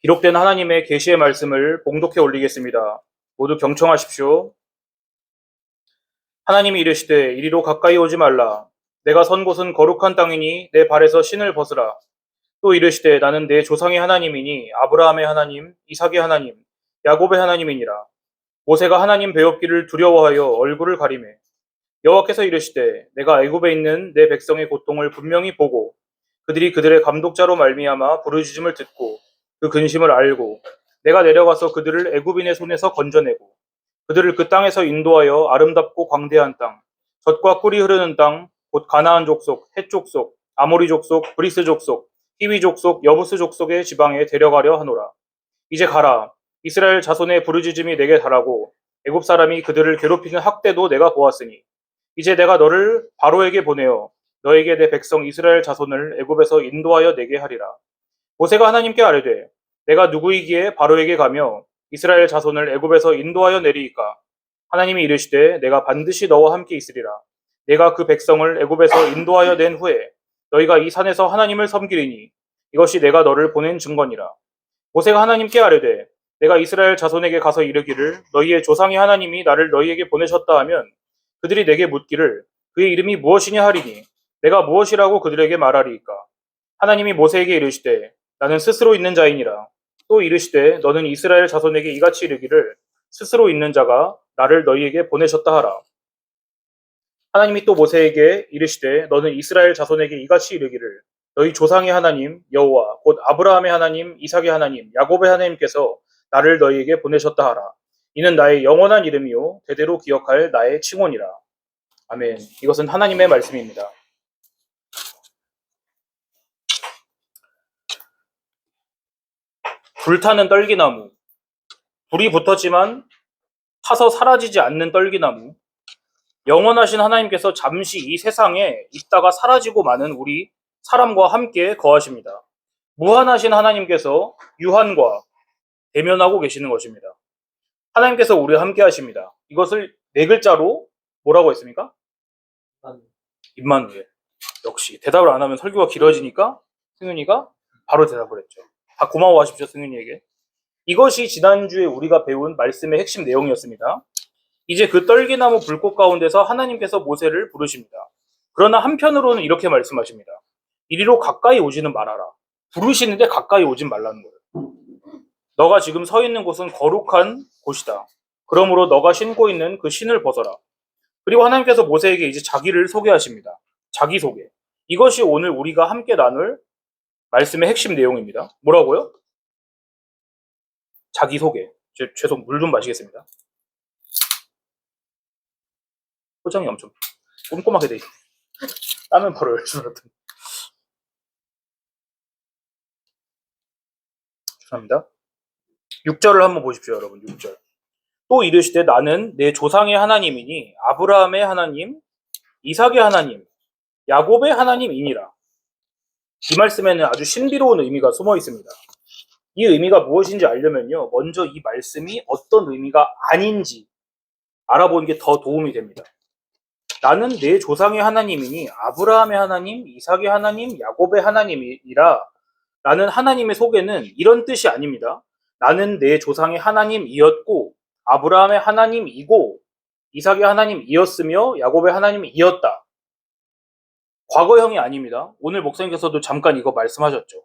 기록된 하나님의 계시의 말씀을 봉독해 올리겠습니다. 모두 경청하십시오. 하나님이 이르시되 이리로 가까이 오지 말라. 내가 선 곳은 거룩한 땅이니 내 발에서 신을 벗으라. 또 이르시되 나는 내 조상의 하나님이니 아브라함의 하나님, 이삭의 하나님, 야곱의 하나님이니라. 모세가 하나님 배웠기를 두려워하여 얼굴을 가리매 여호와께서 이르시되 내가 애굽에 있는 내 백성의 고통을 분명히 보고 그들이 그들의 감독자로 말미암아 부르짖음을 듣고 그 근심을 알고 내가 내려가서 그들을 애굽인의 손에서 건져내고 그들을 그 땅에서 인도하여 아름답고 광대한 땅, 젖과 꿀이 흐르는 땅, 곧 가나안 족속, 헷 족속, 아모리 족속, 브리스 족속, 히위 족속, 여부스 족속의 지방에 데려가려 하노라. 이제 가라. 이스라엘 자손의 부르짖음이 내게 달하고 애굽 사람이 그들을 괴롭히는 학대도 내가 보았으니 이제 내가 너를 바로에게 보내어 너에게 내 백성 이스라엘 자손을 애굽에서 인도하여 내게 하리라. 모세가 하나님께 아뢰되 내가 누구이기에 바로에게 가며 이스라엘 자손을 애굽에서 인도하여 내리이까. 하나님이 이르시되 내가 반드시 너와 함께 있으리라. 내가 그 백성을 애굽에서 인도하여 낸 후에 너희가 이 산에서 하나님을 섬기리니 이것이 내가 너를 보낸 증거니라. 모세가 하나님께 아뢰되 내가 이스라엘 자손에게 가서 이르기를 너희의 조상의 하나님이 나를 너희에게 보내셨다 하면 그들이 내게 묻기를 그의 이름이 무엇이냐 하리니 내가 무엇이라고 그들에게 말하리이까. 하나님이 모세에게 이르시되 나는 스스로 있는 자이니라. 또 이르시되 너는 이스라엘 자손에게 이같이 이르기를 스스로 있는 자가 나를 너희에게 보내셨다 하라. 하나님이 또 모세에게 이르시되 너는 이스라엘 자손에게 이같이 이르기를 너희 조상의 하나님 여호와 곧 아브라함의 하나님 이삭의 하나님 야곱의 하나님께서 나를 너희에게 보내셨다 하라. 이는 나의 영원한 이름이요 대대로 기억할 나의 칭호니라. 아멘. 이것은 하나님의 말씀입니다. 불타는 떨기나무, 불이 붙었지만 타서 사라지지 않는 떨기나무, 영원하신 하나님께서 잠시 이 세상에 있다가 사라지고 마는 우리 사람과 함께 거하십니다. 무한하신 하나님께서 유한과 대면하고 계시는 것입니다. 하나님께서 우리와 함께 하십니다. 이것을 네 글자로 뭐라고 했습니까? 임마누엘. 역시 대답을 안 하면 설교가 길어지니까 승윤이가 바로 대답을 했죠. 다 고마워하십시오, 승윤이에게. 이것이 지난주에 우리가 배운 말씀의 핵심 내용이었습니다. 이제 그 떨기나무 불꽃 가운데서 하나님께서 모세를 부르십니다. 그러나 한편으로는 이렇게 말씀하십니다. 이리로 가까이 오지는 말아라. 부르시는데 가까이 오진 말라는 거예요. 너가 지금 서 있는 곳은 거룩한 곳이다. 그러므로 너가 신고 있는 그 신을 벗어라. 그리고 하나님께서 모세에게 이제 자기를 소개하십니다. 자기소개. 이것이 오늘 우리가 함께 나눌 말씀의 핵심 내용입니다. 뭐라고요? 자기소개. 죄송, 물 좀 마시겠습니다. 포장이 엄청 꼼꼼하게 돼 있네. 땀은 바로 열주었더니. 죄송합니다. 6절을 한번 보십시오, 여러분. 6절. 또 이르시되 나는 내 조상의 하나님이니 아브라함의 하나님, 이삭의 하나님, 야곱의 하나님이니라. 이 말씀에는 아주 신비로운 의미가 숨어 있습니다. 이 의미가 무엇인지 알려면요, 먼저 이 말씀이 어떤 의미가 아닌지 알아보는 게 더 도움이 됩니다. 나는 내 조상의 하나님이니 아브라함의 하나님, 이삭의 하나님, 야곱의 하나님이라 라는 하나님의 소개는 이런 뜻이 아닙니다. 나는 내 조상의 하나님이었고 아브라함의 하나님이고 이삭의 하나님이었으며 야곱의 하나님이었다. 과거형이 아닙니다. 오늘 목사님께서도 잠깐 이거 말씀하셨죠.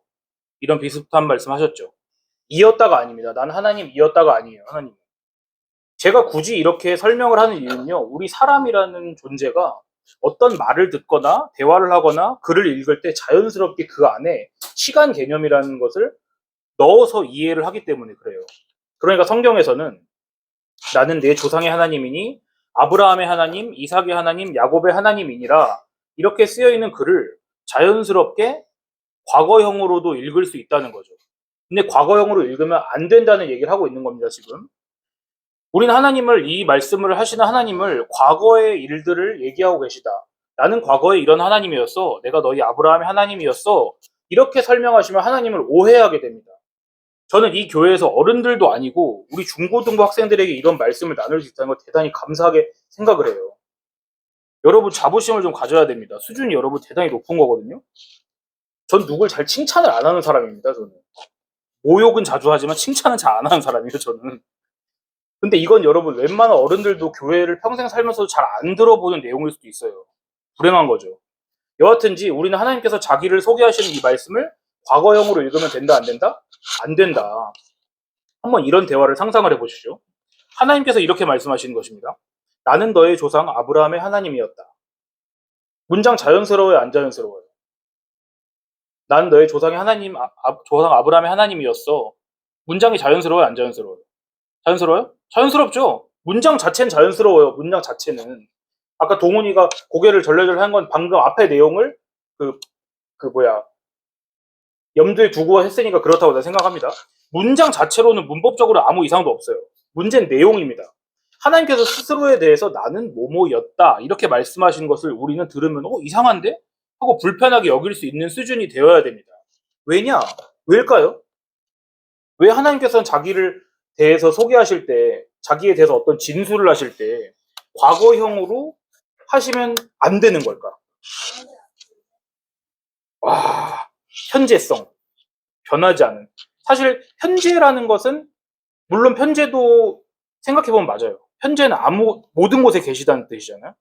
이런 비슷한 말씀하셨죠. 이었다가 아닙니다. 난 하나님이었다가 아니에요. 하나님. 제가 굳이 이렇게 설명을 하는 이유는요. 우리 사람이라는 존재가 어떤 말을 듣거나 대화를 하거나 글을 읽을 때 자연스럽게 그 안에 시간 개념이라는 것을 넣어서 이해를 하기 때문에 그래요. 그러니까 성경에서는 나는 내 조상의 하나님이니 아브라함의 하나님, 이삭의 하나님, 야곱의 하나님이니라 이렇게 쓰여있는 글을 자연스럽게 과거형으로도 읽을 수 있다는 거죠. 근데 과거형으로 읽으면 안 된다는 얘기를 하고 있는 겁니다, 지금. 우리는 하나님을, 이 말씀을 하시는 하나님을 과거의 일들을 얘기하고 계시다. 나는 과거에 이런 하나님이었어. 내가 너희 아브라함의 하나님이었어. 이렇게 설명하시면 하나님을 오해하게 됩니다. 저는 이 교회에서 어른들도 아니고 우리 중고등부 학생들에게 이런 말씀을 나눌 수 있다는 걸 대단히 감사하게 생각을 해요. 여러분 자부심을 좀 가져야 됩니다. 수준이 여러분 대단히 높은 거거든요. 전 누굴 잘 칭찬을 안 하는 사람입니다. 저는. 모욕은 자주 하지만 칭찬은 잘 안 하는 사람이에요, 저는. 근데 이건 여러분 웬만한 어른들도 교회를 평생 살면서 잘 안 들어보는 내용일 수도 있어요. 불행한 거죠. 여하튼지 우리는 하나님께서 자기를 소개하시는 이 말씀을 과거형으로 읽으면 된다, 안 된다? 안 된다. 한번 이런 대화를 상상을 해보시죠. 하나님께서 이렇게 말씀하시는 것입니다. 나는 너의 조상 아브라함의 하나님이었다. 문장 자연스러워요, 안 자연스러워요? 나는 너의 조상의 하나님, 조상 아브라함의 하나님이었어. 문장이 자연스러워요, 안 자연스러워요? 자연스러워요? 자연스럽죠? 문장 자체는 자연스러워요, 문장 자체는. 아까 동훈이가 고개를 절레절레 한 건 방금 앞에 내용을 염두에 두고 했으니까 그렇다고 내가 생각합니다. 문장 자체로는 문법적으로 아무 이상도 없어요. 문제는 내용입니다. 하나님께서 스스로에 대해서 나는 뭐뭐였다 이렇게 말씀하신 것을 우리는 들으면 이상한데? 하고 불편하게 여길 수 있는 수준이 되어야 됩니다. 왜냐? 왜일까요? 왜 하나님께서는 자기를 대해서 소개하실 때, 자기에 대해서 어떤 진술을 하실 때 과거형으로 하시면 안 되는 걸까? 와, 현재성, 변하지 않은. 사실 현재라는 것은 물론 편재도 생각해보면 맞아요. 현재는 모든 곳에 계시다는 뜻이잖아요.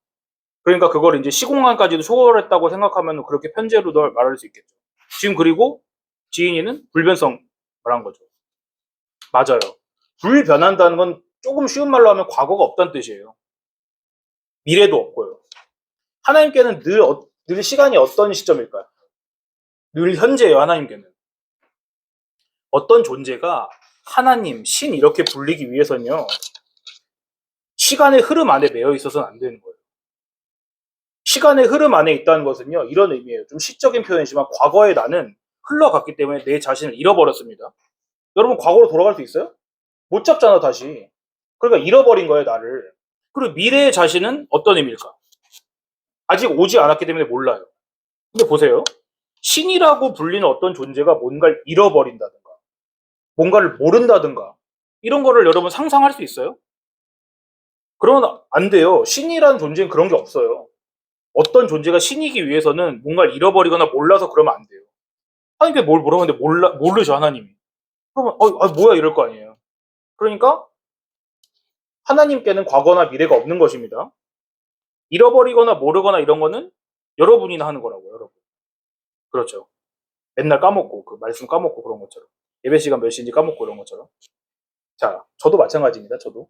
그러니까 그걸 이제 시공간까지도 초월했다고 생각하면 그렇게 편재로 말할 수 있겠죠. 지금 그리고 지인이는 불변성 말한 거죠. 맞아요. 불변한다는 건 조금 쉬운 말로 하면 과거가 없다는 뜻이에요. 미래도 없고요. 하나님께는 늘 시간이 어떤 시점일까요? 늘 현재예요, 하나님께는. 어떤 존재가 하나님, 신 이렇게 불리기 위해서는요. 시간의 흐름 안에 매여 있어서는 안 되는 거예요. 시간의 흐름 안에 있다는 것은요. 이런 의미예요. 좀 시적인 표현이지만 과거에 나는 흘러갔기 때문에 내 자신을 잃어버렸습니다. 여러분 과거로 돌아갈 수 있어요? 못 잡잖아 다시. 그러니까 잃어버린 거예요 나를. 그리고 미래의 자신은 어떤 의미일까? 아직 오지 않았기 때문에 몰라요. 근데 보세요. 신이라고 불리는 어떤 존재가 뭔가를 잃어버린다든가 뭔가를 모른다든가 이런 거를 여러분 상상할 수 있어요? 그러면 안 돼요. 신이라는 존재는 그런 게 없어요. 어떤 존재가 신이기 위해서는 뭔가를 잃어버리거나 몰라서 그러면 안 돼요. 하나님께 뭘 물어봤는데 모르죠, 하나님이. 그러면, 뭐야, 이럴 거 아니에요. 그러니까, 하나님께는 과거나 미래가 없는 것입니다. 잃어버리거나 모르거나 이런 거는 여러분이나 하는 거라고요, 여러분. 그렇죠. 맨날 까먹고, 그 말씀 까먹고 그런 것처럼. 예배 시간 몇 시인지 까먹고 이런 것처럼. 자, 저도 마찬가지입니다, 저도.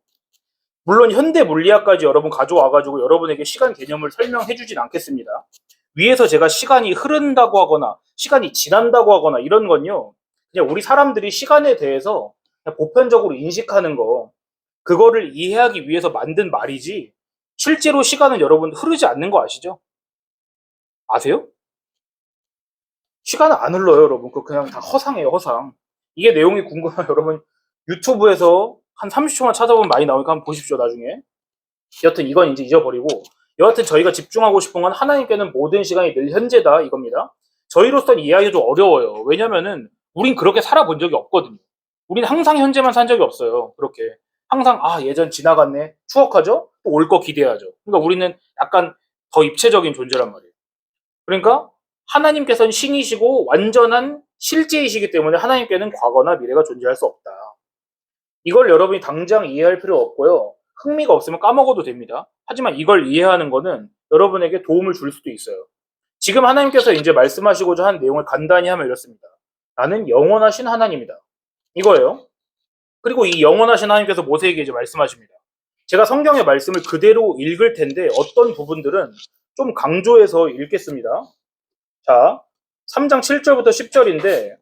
물론 현대 물리학까지 여러분 가져와가지고 여러분에게 시간 개념을 설명해주진 않겠습니다. 위에서 제가 시간이 흐른다고 하거나 시간이 지난다고 하거나 이런 건요. 그냥 우리 사람들이 시간에 대해서 그냥 보편적으로 인식하는 거 그거를 이해하기 위해서 만든 말이지 실제로 시간은 여러분 흐르지 않는 거 아시죠? 아세요? 시간은 안 흘러요 여러분. 그냥 다 허상이에요 허상. 이게 내용이 궁금하면 여러분 유튜브에서 한 30초만 찾아보면 많이 나오니까 한번 보십시오 나중에. 여튼 이건 이제 잊어버리고 여하튼 저희가 집중하고 싶은 건 하나님께는 모든 시간이 늘 현재다 이겁니다. 저희로서는 이해하기가 좀 어려워요. 왜냐면은 우린 그렇게 살아본 적이 없거든요. 우린 항상 현재만 산 적이 없어요. 그렇게 항상 예전 지나갔네 추억하죠? 또 올 거 기대하죠. 그러니까 우리는 약간 더 입체적인 존재란 말이에요. 그러니까 하나님께서는 신이시고 완전한 실제이시기 때문에 하나님께는 과거나 미래가 존재할 수 없다. 이걸 여러분이 당장 이해할 필요 없고요. 흥미가 없으면 까먹어도 됩니다. 하지만 이걸 이해하는 거는 여러분에게 도움을 줄 수도 있어요. 지금 하나님께서 이제 말씀하시고자 한 내용을 간단히 하면 이렇습니다. 나는 영원하신 하나님이다. 이거예요. 그리고 이 영원하신 하나님께서 모세에게 이제 말씀하십니다. 제가 성경의 말씀을 그대로 읽을 텐데 어떤 부분들은 좀 강조해서 읽겠습니다. 자, 3장 7절부터 10절인데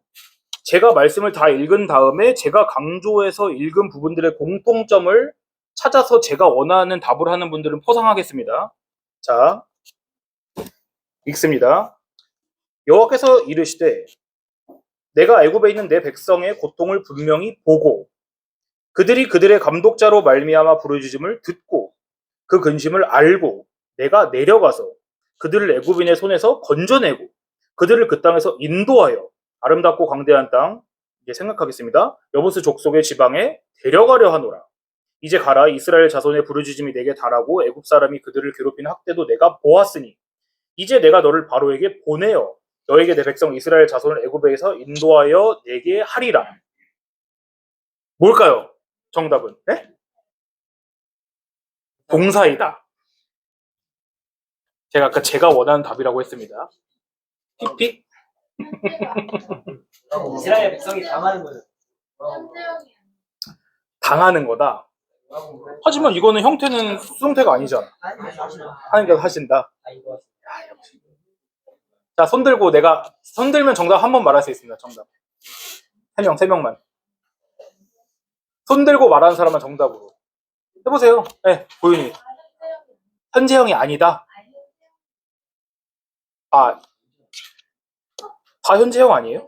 제가 말씀을 다 읽은 다음에 제가 강조해서 읽은 부분들의 공통점을 찾아서 제가 원하는 답을 하는 분들은 포상하겠습니다. 자, 읽습니다. 여호와께서 이르시되 내가 애굽에 있는 내 백성의 고통을 분명히 보고 그들이 그들의 감독자로 말미암아 부르짖음을 듣고 그 근심을 알고 내가 내려가서 그들을 애굽인의 손에서 건져내고 그들을 그 땅에서 인도하여 아름답고 광대한 땅 이제 생각하겠습니다. 여부스 족속의 지방에 데려가려 하노라. 이제 가라. 이스라엘 자손의 부르짖음이 내게 달하고 애굽 사람이 그들을 괴롭히는 학대도 내가 보았으니 이제 내가 너를 바로에게 보내어 너에게 내 백성 이스라엘 자손을 애굽에서 인도하여 내게 하리라. 뭘까요? 정답은? 네? 동사이다. 제가 아까 제가 원하는 답이라고 했습니다. 픽픽? 이스라엘 백성이 당하는 거죠. 당하는 거다. 하지만 이거는 형태는 수동태가 아니잖아. 하나님께서 하신다. 자, 손 들고 손 들면 정답 한 번 말할 수 있습니다. 정답. 3명만. 손 들고 말하는 사람만 정답으로. 해보세요. 네, 보윤이. 현재형이 아니다. 아, 다 현재형 아니에요?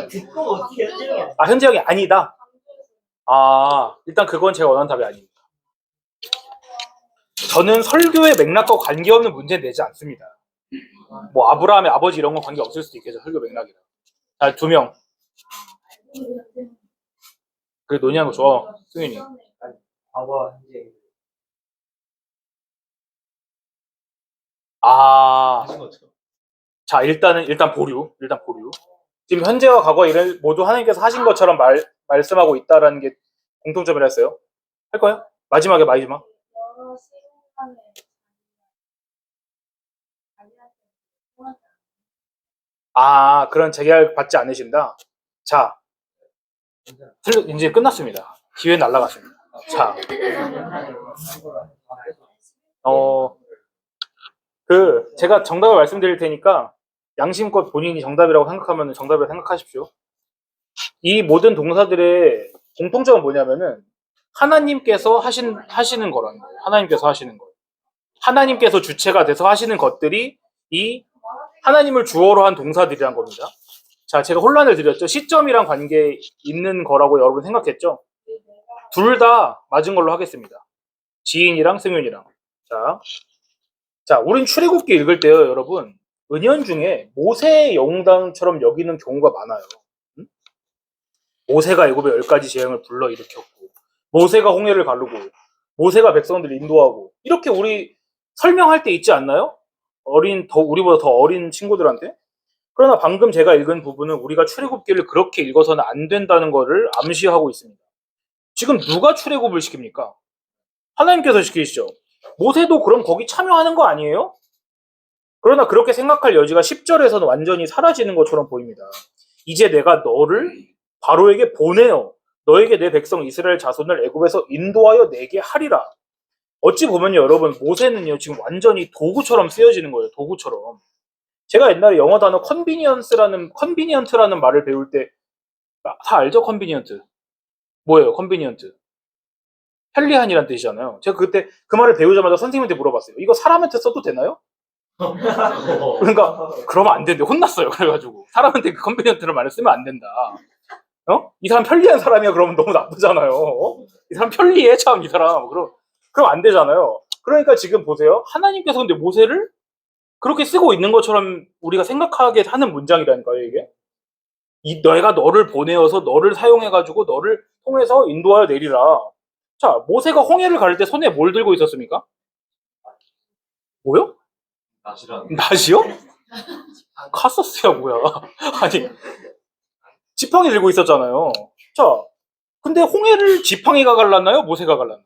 듣고 어떻게 현재형이 아, 현재형이 아니다. 아, 일단 그건 제가 원하는 답이 아닙니다. 저는 설교의 맥락과 관계없는 문제 내지 않습니다. 뭐 아브라함의 아버지 이런 건 관계 없을 수도 있겠죠. 설교 맥락이랑. 자, 2명. 그래 논의하는 거 좋아, 승윤이. 과거 현재 아, 자 일단 보류. 지금 현재와 과거 일을 모두 하나님께서 하신 것처럼 말씀하고 있다라는 게 공통점이라 했어요. 할까요? 마지막. 아, 그런 재계약 받지 않으신다. 자, 이제 끝났습니다. 기회 날라갔습니다. 자, 제가 정답을 말씀드릴 테니까 양심껏 본인이 정답이라고 생각하면 정답이라고 생각하십시오. 이 모든 동사들의 공통점은 뭐냐면은 하나님께서 하시는 거라는 거예요. 하나님께서 하시는 거예요. 하나님께서 주체가 돼서 하시는 것들이 이 하나님을 주어로 한 동사들이란 겁니다. 자, 제가 혼란을 드렸죠. 시점이랑 관계 있는 거라고 여러분 생각했죠? 둘 다 맞은 걸로 하겠습니다. 지인이랑 승윤이랑. 자, 우린 출애굽기 읽을 때요, 여러분. 은연중에 모세의 영웅당처럼 여기는 경우가 많아요. 응? 모세가 애굽의 10가지 재앙을 불러일으켰고, 모세가 홍해를 가르고, 모세가 백성들을 인도하고, 이렇게 우리 설명할 때 있지 않나요? 우리보다 더 어린 친구들한테? 그러나 방금 제가 읽은 부분은 우리가 출애굽기를 그렇게 읽어서는 안 된다는 것을 암시하고 있습니다. 지금 누가 출애굽을 시킵니까? 하나님께서 시키시죠. 모세도 그럼 거기 참여하는 거 아니에요? 그러나 그렇게 생각할 여지가 10절에서는 완전히 사라지는 것처럼 보입니다. 이제 내가 너를 바로에게 보내어 너에게 내 백성 이스라엘 자손을 애굽에서 인도하여 내게 하리라. 어찌 보면 여러분 모세는요 지금 완전히 도구처럼 쓰여지는 거예요. 도구처럼. 제가 옛날에 영어 단어 컨비니언트라는 말을 배울 때 다 알죠? 컨비니언트. 뭐예요? 컨비니언트. 편리한이란 뜻이잖아요. 제가 그때 그 말을 배우자마자 선생님한테 물어봤어요. 이거 사람한테 써도 되나요? 그러니까 그러면 안 되는데 혼났어요. 그래가지고 사람한테 그 컨비니언트를 말을 쓰면 안 된다. 이 사람 편리한 사람이야. 그러면 너무 나쁘잖아요. 이 사람 편리해 참 이 사람. 그럼 안 되잖아요. 그러니까 지금 보세요. 하나님께서 근데 모세를 그렇게 쓰고 있는 것처럼 우리가 생각하게 하는 문장이라니까요. 이게 내가 너를 보내어서 너를 사용해가지고 너를 통해서 인도하여 내리라. 자, 모세가 홍해를 갈 때 손에 뭘 들고 있었습니까? 뭐요? 낫이요? 카서스야 뭐야? 아니 지팡이 들고 있었잖아요. 자, 근데 홍해를 지팡이가 갈랐나요? 모세가 갈랐나요?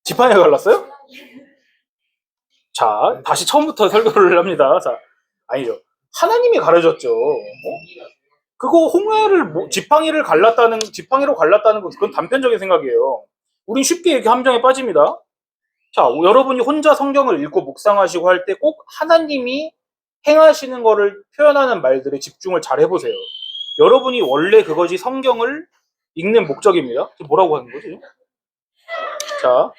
지팡이가 갈랐어요? 자, 다시 처음부터 설교를 합니다. 자, 아니죠. 하나님이 가르쳤죠. 그거 홍해를 지팡이로 갈랐다는 거 그건 단편적인 생각이에요. 우린 쉽게 이렇게 함정에 빠집니다. 자, 여러분이 혼자 성경을 읽고 묵상하시고 할 때 꼭 하나님이 행하시는 거를 표현하는 말들에 집중을 잘 해보세요. 여러분이 원래 그것이 성경을 읽는 목적입니다. 뭐라고 하는 거지? 자,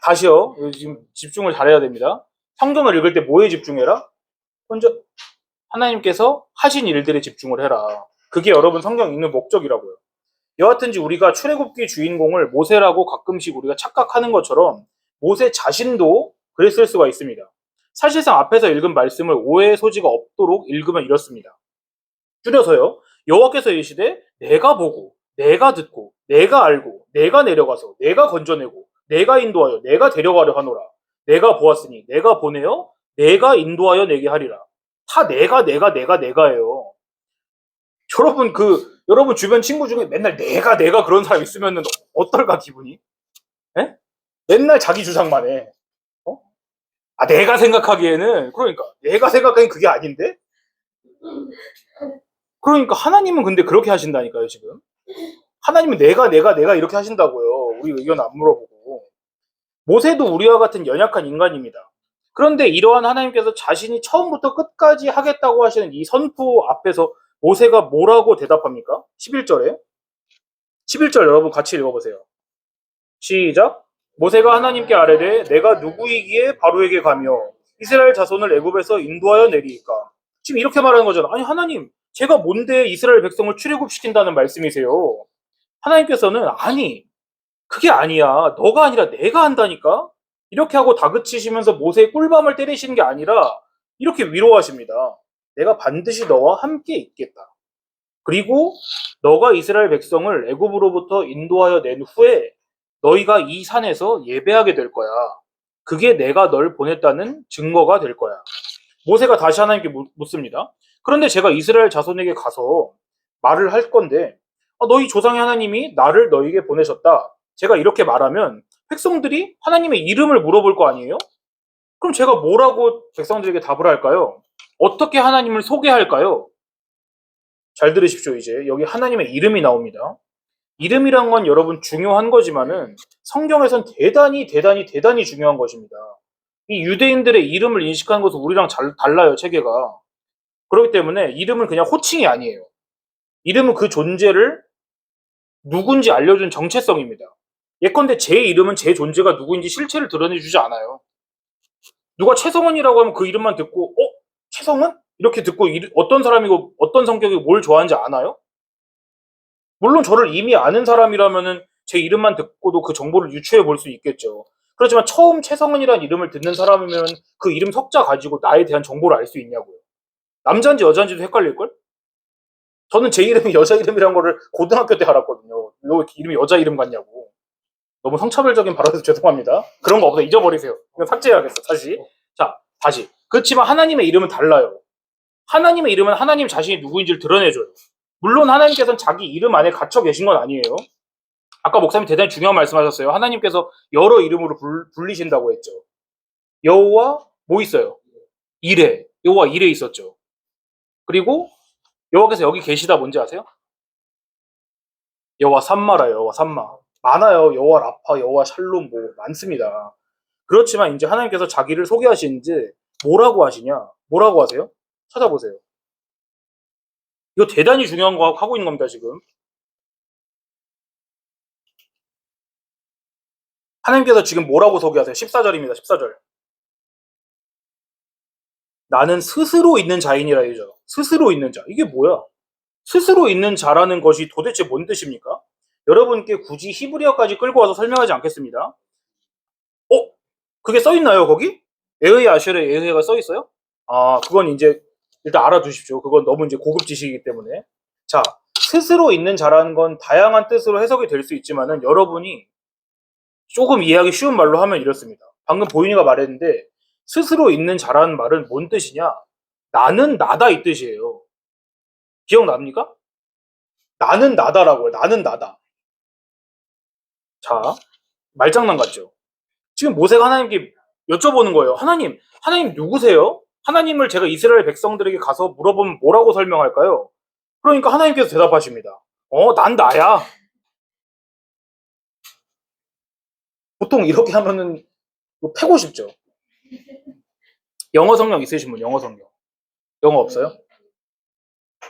다시요. 지금 집중을 잘해야 됩니다. 성경을 읽을 때 뭐에 집중해라? 먼저 하나님께서 하신 일들에 집중을 해라. 그게 여러분 성경 읽는 목적이라고요. 여하튼지 우리가 출애굽기 주인공을 모세라고 가끔씩 우리가 착각하는 것처럼 모세 자신도 그랬을 수가 있습니다. 사실상 앞에서 읽은 말씀을 오해의 소지가 없도록 읽으면 이렇습니다. 줄여서요. 여호와께서 이르시되 내가 보고 내가 듣고 내가 알고 내가 내려가서 내가 건져내고 내가 인도하여 내가 데려가려 하노라. 내가 보았으니 내가 보내어 내가 인도하여 내게 하리라. 다 내가예요. 여러분 주변 친구 중에 맨날 내가 그런 사람 있으면은 어떨까, 기분이? 예? 맨날 자기 주장만 해. 어? 내가 생각하기에는, 그러니까, 내가 생각하기엔 그게 아닌데? 그러니까 하나님은 근데 그렇게 하신다니까요, 지금. 하나님은 내가 이렇게 하신다고요. 우리 의견 안 물어보고. 모세도 우리와 같은 연약한 인간입니다. 그런데 이러한 하나님께서 자신이 처음부터 끝까지 하겠다고 하시는 이 선포 앞에서 모세가 뭐라고 대답합니까? 11절에. 11절 여러분 같이 읽어보세요. 시작. 모세가 하나님께 아뢰되 내가 누구이기에 바로에게 가며 이스라엘 자손을 애굽에서 인도하여 내리이까. 지금 이렇게 말하는 거잖아. 아니 하나님, 제가 뭔데 이스라엘 백성을 출애굽시킨다는 말씀이세요? 하나님께서는 아니, 그게 아니야. 너가 아니라 내가 한다니까? 이렇게 하고 다그치시면서 모세의 꿀밤을 때리시는 게 아니라 이렇게 위로하십니다. 내가 반드시 너와 함께 있겠다. 그리고 너가 이스라엘 백성을 애굽으로부터 인도하여 낸 후에 너희가 이 산에서 예배하게 될 거야. 그게 내가 널 보냈다는 증거가 될 거야. 모세가 다시 하나님께 묻습니다. 그런데 제가 이스라엘 자손에게 가서 말을 할 건데 너희 조상의 하나님이 나를 너희에게 보내셨다. 제가 이렇게 말하면 백성들이 하나님의 이름을 물어볼 거 아니에요? 그럼 제가 뭐라고 백성들에게 답을 할까요? 어떻게 하나님을 소개할까요? 잘 들으십시오. 이제 여기 하나님의 이름이 나옵니다. 이름이란 건 여러분 중요한 거지만은 성경에선 대단히 중요한 것입니다. 이 유대인들의 이름을 인식하는 것은 우리랑 달라요, 체계가. 그렇기 때문에 이름은 그냥 호칭이 아니에요. 이름은 그 존재를 누군지 알려준 정체성입니다. 예컨대 제 이름은 제 존재가 누구인지 실체를 드러내주지 않아요. 누가 최성원이라고 하면 그 이름만 듣고 최성원? 이렇게 듣고 어떤 사람이고 어떤 성격이고 뭘 좋아하는지 아나요? 물론 저를 이미 아는 사람이라면은 제 이름만 듣고도 그 정보를 유추해 볼 수 있겠죠. 그렇지만 처음 최성은이라는 이름을 듣는 사람이면 그 이름 석자 가지고 나에 대한 정보를 알 수 있냐고요. 남자인지 여자인지도 헷갈릴걸? 저는 제 이름이 여자 이름이란 거를 고등학교 때 알았거든요. 왜 이름이 여자 이름 같냐고. 너무 성차별적인 발언에서 죄송합니다. 그런 거 없어. 잊어버리세요. 이거 삭제해야겠어. 다시. 자, 다시. 그렇지만 하나님의 이름은 달라요. 하나님의 이름은 하나님 자신이 누구인지를 드러내줘요. 물론 하나님께서는 자기 이름 안에 갇혀 계신 건 아니에요. 아까 목사님 대단히 중요한 말씀하셨어요. 하나님께서 여러 이름으로 불리신다고 했죠. 여호와 뭐 있어요? 이레. 여호와 이레 있었죠. 그리고 여호와께서 여기 계시다 뭔지 아세요? 여호와 삼마라요. 여호와 삼마. 많아요. 여호와 라파, 여호와 샬롬 뭐 많습니다. 그렇지만 이제 하나님께서 자기를 소개하시는지 뭐라고 하시냐? 뭐라고 하세요? 찾아보세요. 이거 대단히 중요한 거 하고 있는 겁니다, 지금. 하나님께서 지금 뭐라고 소개하세요? 14절입니다. 14절. 나는 스스로 있는 자인이라 이죠. 스스로 있는 자. 이게 뭐야? 스스로 있는 자라는 것이 도대체 뭔 뜻입니까? 여러분께 굳이 히브리어까지 끌고 와서 설명하지 않겠습니다. 그게 써 있나요, 거기? 에흐의 아쉘에 에흐가 써 있어요? 그건 이제 일단 알아두십시오. 그건 너무 이제 고급 지식이기 때문에. 자, 스스로 있는 자라는 건 다양한 뜻으로 해석이 될 수 있지만은 여러분이 조금 이해하기 쉬운 말로 하면 이렇습니다. 방금 보인이가 말했는데 스스로 있는 자라는 말은 뭔 뜻이냐? 나는 나다 이 뜻이에요. 기억납니까? 나는 나다라고요. 나는 나다. 자, 말장난 같죠? 지금 모세가 하나님께 여쭤보는 거예요. 하나님 누구세요? 하나님을 제가 이스라엘 백성들에게 가서 물어보면 뭐라고 설명할까요? 그러니까 하나님께서 대답하십니다. 난 나야. 보통 이렇게 하면은 이거 패고 싶죠? 영어 성경 있으신 분, 영어 성경. 영어 없어요?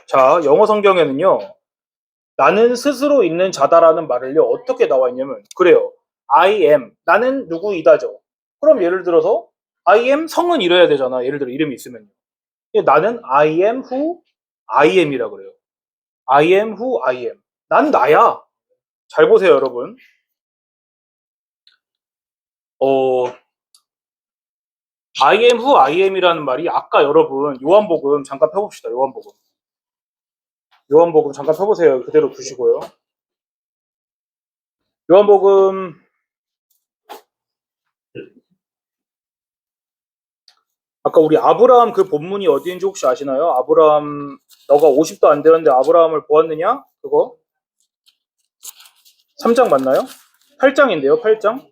자, 영어 성경에는요, 나는 스스로 있는 자다라는 말을요, 어떻게 나와 있냐면, 그래요. I am. 나는 누구이다죠. 그럼 예를 들어서, I am 성은 이뤄야 되잖아. 예를 들어 이름이 있으면요. 나는 I am who I am이라 그래요. I am who I am. 난 나야. 잘 보세요, 여러분. I am who I am이라는 말이 아까 여러분 요한복음 잠깐 펴봅시다. 요한복음 잠깐 펴보세요. 그대로 두시고요. 요한복음 아까 우리 아브라함 그 본문이 어디인지 혹시 아시나요? 아브라함, 너가 50도 안 되는데 아브라함을 보았느냐? 그거? 3장 맞나요? 8장인데요, 8장.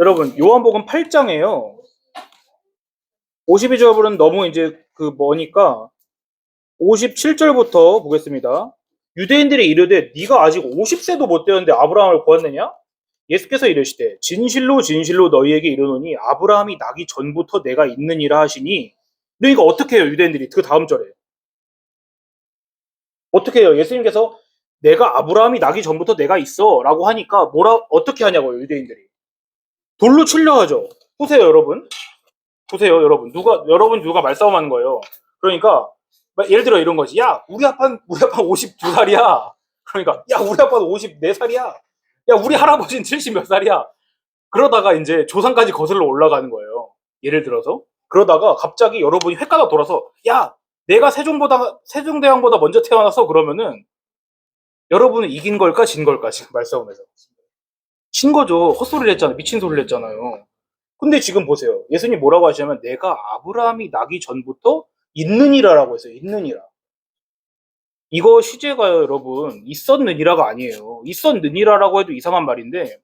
여러분, 요한복음 8장이에요. 52절은 너무 이제 그 뭐니까 57절부터 보겠습니다. 유대인들이 이르되 네가 아직 50세도 못 되었는데 아브라함을 보았느냐? 예수께서 이르시되 진실로 진실로 너희에게 이르노니 아브라함이 나기 전부터 내가 있느니라 하시니. 그러니까 어떻게 해요, 유대인들이? 그 다음 절에 어떻게 해요? 예수님께서 내가 아브라함이 나기 전부터 내가 있어 라고 하니까 어떻게 하냐고요, 유대인들이. 돌로 치려 하죠. 보세요, 여러분. 보세요, 여러분. 누가 말싸움하는 거예요. 그러니까 예를 들어 이런 거지. 야, 우리 아빠는 52살이야. 그러니까 야, 우리 아빠는 54살이야. 야, 우리 할아버지는 70 몇 살이야. 그러다가 이제 조상까지 거슬러 올라가는 거예요. 예를 들어서. 그러다가 갑자기 여러분이 횟가닥 돌아서 야, 내가 세종대왕보다 먼저 태어나서 그러면은 여러분은 이긴 걸까 진 걸까 지금 말싸움에서. 진 거죠. 헛소리를 했잖아요. 미친 소리를 했잖아요. 근데 지금 보세요. 예수님 뭐라고 하시냐면 내가 아브라함이 나기 전부터 있느니라라고 했어요. 있느니라. 이거 시제가요, 여러분. 있었느니라가 아니에요. 있었느니라라고 해도 이상한 말인데.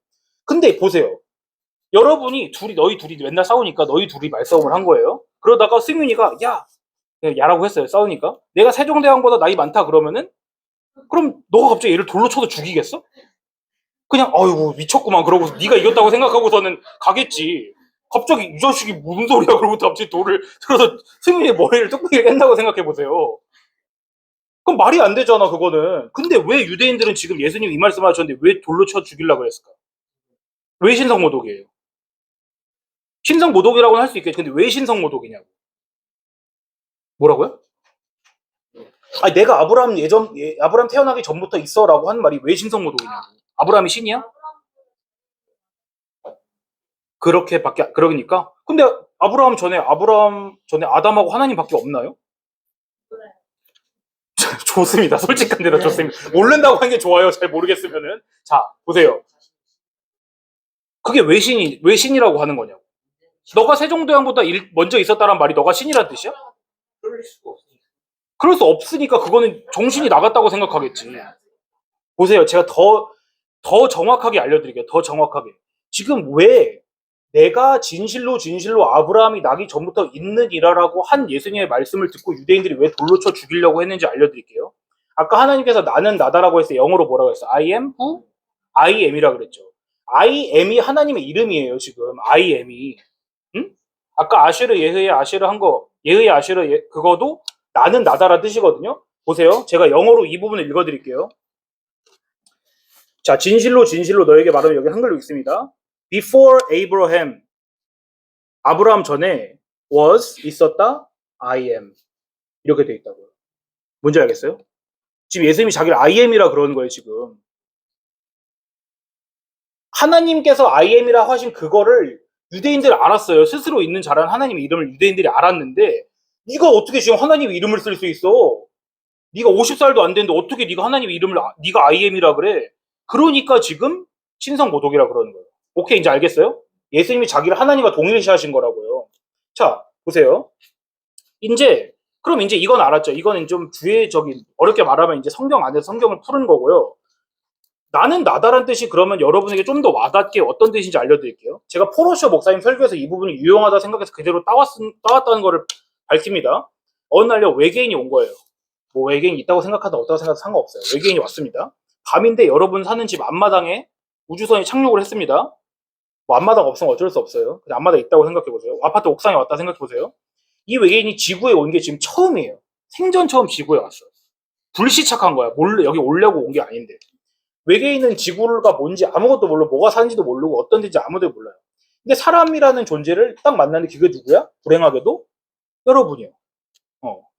근데 보세요. 너희 둘이 맨날 싸우니까 너희 둘이 말싸움을 한 거예요. 그러다가 승윤이가 야, 그냥 야라고 했어요. 싸우니까. 내가 세종대왕보다 나이 많다 그러면은 그럼 너가 갑자기 얘를 돌로 쳐서 죽이겠어? 그냥 아이고 미쳤구만 그러고 네가 이겼다고 생각하고서는 가겠지. 갑자기 이 자식이 무슨 소리야 그러고 갑자기 돌을 들어서 승윤이의 머리를 뚝배기를 깬다고 생각해 보세요. 그럼 말이 안 되잖아 그거는. 근데 왜 유대인들은 지금 예수님 이 말씀을 하셨는데 왜 돌로 쳐 죽이려고 그랬을까? 왜 신성모독이에요? 신성모독이라고는 할 수 있겠지. 근데 왜 신성모독이냐고. 뭐라고요? 아니 내가 아브라함 태어나기 전부터 있어라고 하는 말이 왜 신성모독이냐고. 아브라함이 신이야? 그러니까. 근데 아브라함 전에 아담하고 하나님밖에 없나요? 좋습니다. 솔직한 대답 좋습니다. 모른다고 하는 게 좋아요. 잘 모르겠으면은. 자, 보세요. 그게 왜 신이라고 하는 거냐고. 너가 세종대왕보다 먼저 있었다는 말이 너가 신이란 뜻이야? 그럴 수가 없으니까. 그럴 수 없으니까 그거는 정신이 나갔다고 생각하겠지. 보세요. 제가 더 정확하게 알려드릴게요. 더 정확하게. 지금 왜 내가 진실로 진실로 아브라함이 나기 전부터 있느니라라고 한 예수님의 말씀을 듣고 유대인들이 왜 돌로 쳐 죽이려고 했는지 알려드릴게요. 아까 하나님께서 나는 나다라고 했을 때 영어로 뭐라고 했어요? I am who? I am이라 그랬죠. I am이 하나님의 이름이에요. 지금 I am이. 응? 아까 아쉐르 예흐의 아쉐르 한 거, 예흐의 아쉐르 그거도 나는 나다라 뜻이거든요. 보세요. 제가 영어로 이 부분을 읽어드릴게요. 자, 진실로 진실로 너에게 말하면 여기 한글로 있습니다. Before Abraham, 아브라함 전에 was 있었다, I am 이렇게 돼 있다고요. 뭔지 알겠어요? 지금 예수님이 자기를 I am이라 그러는 거예요. 지금 하나님께서 I am이라 하신 그거를 유대인들이 알았어요. 스스로 있는 잘한 하나님의 이름을 유대인들이 알았는데 네가 어떻게 지금 하나님의 이름을 쓸 수 있어? 네가 50살도 안 됐는데 어떻게 네가 하나님의 이름을 네가 I am이라 그래? 그러니까 지금 신성모독이라 그러는 거예요. 오케이, 이제 알겠어요? 예수님이 자기를 하나님과 동일시하신 거라고요. 자, 보세요. 그럼 이제 이건 알았죠. 이거는 좀 주의적인, 어렵게 말하면 이제 성경 안에서 성경을 푸는 거고요. 나는 나다란 뜻이 그러면 여러분에게 좀 더 와닿게 어떤 뜻인지 알려드릴게요. 제가 포로쇼 목사님 설교에서 이 부분이 유용하다 생각해서 그대로 따왔다는 거를 밝힙니다. 어느 날요, 외계인이 온 거예요. 뭐 외계인이 있다고 생각하다 없다고 생각하다 상관없어요. 외계인이 왔습니다. 밤인데 여러분 사는 집 앞마당에 우주선이 착륙을 했습니다. 뭐 앞마당 없으면 어쩔 수 없어요. 근데 앞마당 있다고 생각해보세요. 아파트 옥상에 왔다 생각해보세요. 이 외계인이 지구에 온 게 지금 처음이에요. 생전 처음 지구에 왔어요. 불시착한 거야. 몰래 여기 오려고 온 게 아닌데. 외계인은 지구가 뭔지 아무것도 모르고 뭐가 사는지도 모르고 어떤 데인지 아무도 몰라요. 근데 사람이라는 존재를 딱 만났는데 그게 누구야? 불행하게도 여러분이요.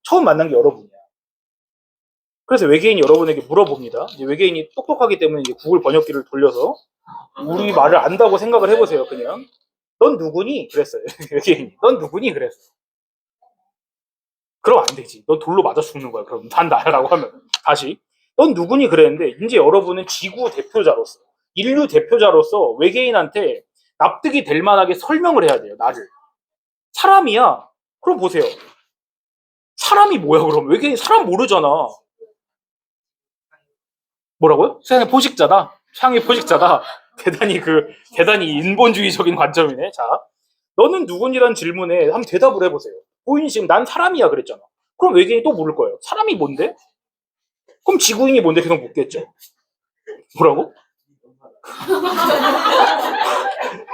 처음 만난 게 여러분이야. 그래서 외계인이 여러분에게 물어봅니다. 이제 외계인이 똑똑하기 때문에 이제 구글 번역기를 돌려서 우리 말을 안다고 생각을 해보세요. 그냥 넌 누구니? 그랬어요. 외계인이 넌 누구니? 그랬어요. 그럼 안 되지. 넌 돌로 맞아 죽는 거야. 그럼 난 나야라고 하면 다시 넌 누구니? 그랬는데 이제 여러분은 지구 대표자로서 인류 대표자로서 외계인한테 납득이 될 만하게 설명을 해야 돼요. 나를 사람이야. 그럼 보세요. 사람이 뭐야 그럼? 외계인 사람 모르잖아. 뭐라고요? 세상의 포식자다. 향의 포식자다. 대단히 인본주의적인 관점이네. 자, 너는 누군이란 질문에 한번 대답을 해보세요. 고인이 지금 난 사람이야 그랬잖아. 그럼 외계인이 또 물을 거예요. 사람이 뭔데? 그럼 지구인이 뭔데 계속 묻겠죠. 뭐라고?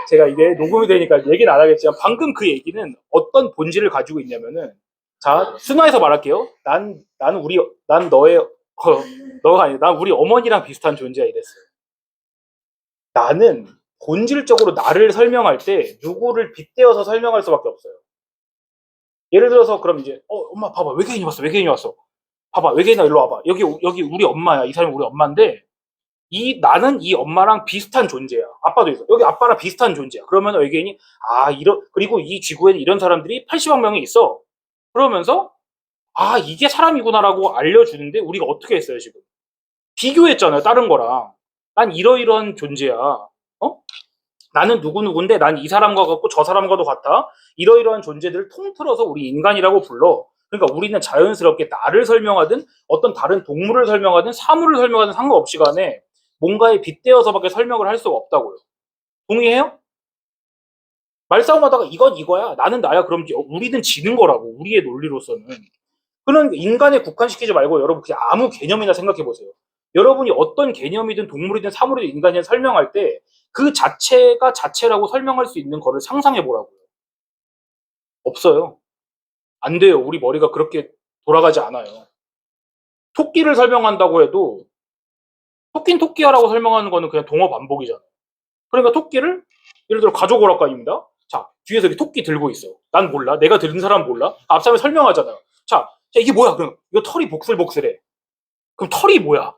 제가 이게 녹음이 되니까 얘기는 안 하겠지만 방금 그 얘기는 어떤 본질을 가지고 있냐면은 자 순화해서 말할게요. 난 너의 너가 아니라 난 우리 어머니랑 비슷한 존재야 이랬어요. 나는 본질적으로 나를 설명할 때 누구를 빗대어서 설명할 수밖에 없어요. 예를 들어서 그럼 이제 엄마 봐봐 외계인이 왔어. 봐봐 외계인아 일로 와봐. 여기 우리 엄마야. 이 사람이 우리 엄마인데 나는 이 엄마랑 비슷한 존재야. 아빠도 있어. 여기 아빠랑 비슷한 존재야. 그러면 외계인이 그리고 이 지구에는 이런 사람들이 80억 명이 있어. 그러면서 이게 사람이구나라고 알려주는데 우리가 어떻게 했어요 지금? 비교했잖아요 다른 거랑. 난 이러이러한 존재야. 나는 누구누구인데 난 이 사람과 같고 저 사람과도 같아. 이러이러한 존재들을 통틀어서 우리 인간이라고 불러. 그러니까 우리는 자연스럽게 나를 설명하든 어떤 다른 동물을 설명하든 사물을 설명하든 상관없이 간에 뭔가에 빗대어서밖에 설명을 할 수가 없다고요. 동의해요? 말싸움하다가 이건 이거야. 나는 나야. 그럼 우리는 지는 거라고. 우리의 논리로서는. 그런 인간에 국한시키지 말고 여러분 그냥 아무 개념이나 생각해 보세요. 여러분이 어떤 개념이든 동물이든 사물이든 인간이든 설명할 때 그 자체가 자체라고 설명할 수 있는 거를 상상해 보라고요. 없어요. 안 돼요. 우리 머리가 그렇게 돌아가지 않아요. 토끼를 설명한다고 해도 토끼는 토끼야라고 설명하는 거는 그냥 동어 반복이잖아요. 그러니까 토끼를 예를 들어 가져오라고 아닙니다. 자, 뒤에서 이렇게 토끼 들고 있어. 난 몰라. 내가 들은 사람 몰라. 앞사람이 설명하잖아요. 자, 이게 뭐야? 그럼 이거 털이 복슬복슬해. 그럼 털이 뭐야?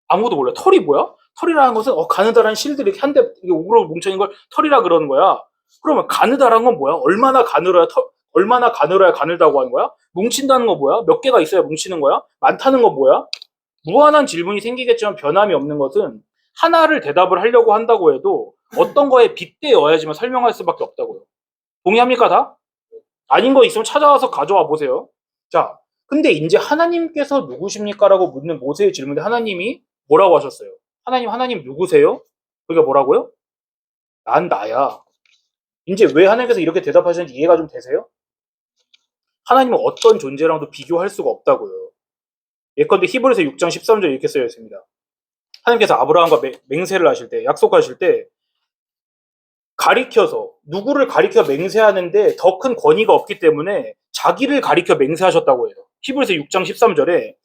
아무도 몰라. 털이 뭐야? 털이라는 것은 가느다란 실들이 이렇게 한데 우그러 뭉쳐있는 걸 털이라 그러는 거야. 그러면 가느다란 건 뭐야? 얼마나 가늘어야 가늘다고 하는 거야? 뭉친다는 건 뭐야? 몇 개가 있어야 뭉치는 거야? 많다는 건 뭐야? 무한한 질문이 생기겠지만 변함이 없는 것은 하나를 대답을 하려고 한다고 해도 어떤 거에 빗대어야지만 설명할 수밖에 없다고요. 동의합니까 다? 아닌 거 있으면 찾아와서 가져와 보세요. 자, 근데 이제 하나님께서 누구십니까? 라고 묻는 모세의 질문에 하나님이 뭐라고 하셨어요? 하나님 누구세요? 그러니까 뭐라고요? 난 나야. 이제 왜 하나님께서 이렇게 대답하시는지 이해가 좀 되세요? 하나님은 어떤 존재랑도 비교할 수가 없다고요. 예컨대 히브리서 6장 13절 이렇게 쓰여 있습니다. 하나님께서 아브라함과 맹세를 하실 때, 약속하실 때 누구를 가리켜 맹세하는데 더 큰 권위가 없기 때문에 자기를 가리켜 맹세하셨다고 해요. 히브리서 6장 13절에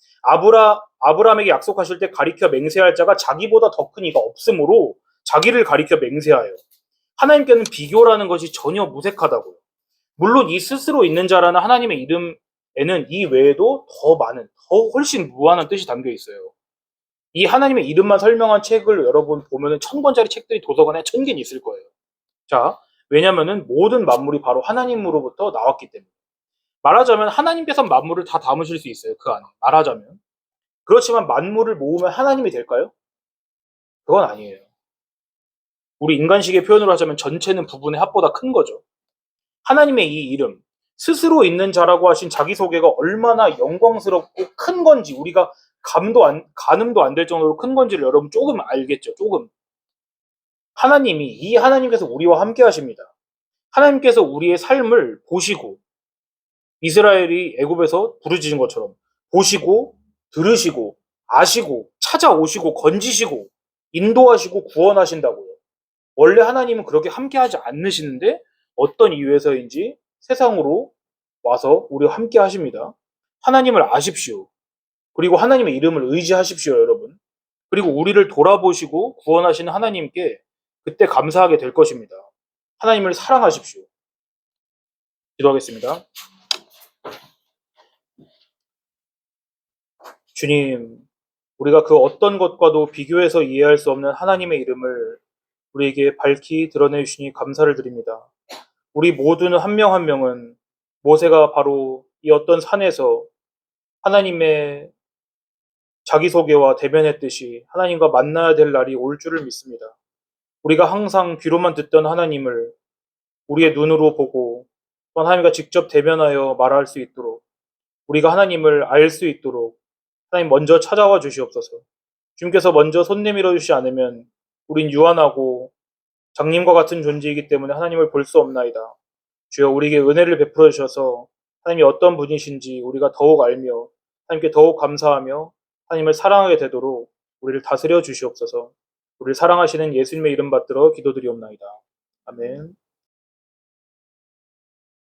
아브라함에게 약속하실 때 가리켜 맹세할 자가 자기보다 더 큰 이가 없으므로 자기를 가리켜 맹세하여. 하나님께는 비교라는 것이 전혀 무색하다고요. 물론 이 스스로 있는 자라는 하나님의 이름에는 이 외에도 훨씬 무한한 뜻이 담겨 있어요. 이 하나님의 이름만 설명한 책을 여러분 보면은 1000권짜리 책들이 도서관에 1000개는 있을 거예요. 자, 왜냐면은 모든 만물이 바로 하나님으로부터 나왔기 때문에. 말하자면 하나님께서 만물을 다 담으실 수 있어요. 그 안에. 말하자면. 그렇지만 만물을 모으면 하나님이 될까요? 그건 아니에요. 우리 인간식의 표현으로 하자면 전체는 부분의 합보다 큰 거죠. 하나님의 이 이름, 스스로 있는 자라고 하신 자기소개가 얼마나 영광스럽고 큰 건지 우리가 가늠도 안 될 정도로 큰 건지를 여러분 조금 알겠죠. 조금. 하나님께서 우리와 함께 하십니다. 하나님께서 우리의 삶을 보시고 이스라엘이 애굽에서 부르짖은 것처럼 보시고 들으시고 아시고 찾아오시고 건지시고 인도하시고 구원하신다고요. 원래 하나님은 그렇게 함께하지 않으시는데 어떤 이유에서인지 세상으로 와서 우리와 함께 하십니다. 하나님을 아십시오. 그리고 하나님의 이름을 의지하십시오, 여러분. 그리고 우리를 돌아보시고 구원하시는 하나님께 그때 감사하게 될 것입니다. 하나님을 사랑하십시오. 기도하겠습니다. 주님, 우리가 그 어떤 것과도 비교해서 이해할 수 없는 하나님의 이름을 우리에게 밝히 드러내 주시니 감사를 드립니다. 우리 모두는 한 명 한 명은 모세가 바로 이 어떤 산에서 하나님의 자기소개와 대면했듯이 하나님과 만나야 될 날이 올 줄을 믿습니다. 우리가 항상 귀로만 듣던 하나님을 우리의 눈으로 보고 또한 하나님과 직접 대면하여 말할 수 있도록 우리가 하나님을 알 수 있도록 하나님 먼저 찾아와 주시옵소서. 주님께서 먼저 손 내밀어 주시지 않으면 우린 유한하고 장님과 같은 존재이기 때문에 하나님을 볼 수 없나이다. 주여 우리에게 은혜를 베풀어 주셔서 하나님이 어떤 분이신지 우리가 더욱 알며 하나님께 더욱 감사하며 하나님을 사랑하게 되도록 우리를 다스려 주시옵소서. 우리를 사랑하시는 예수님의 이름 받들어 기도드리옵나이다. 아멘.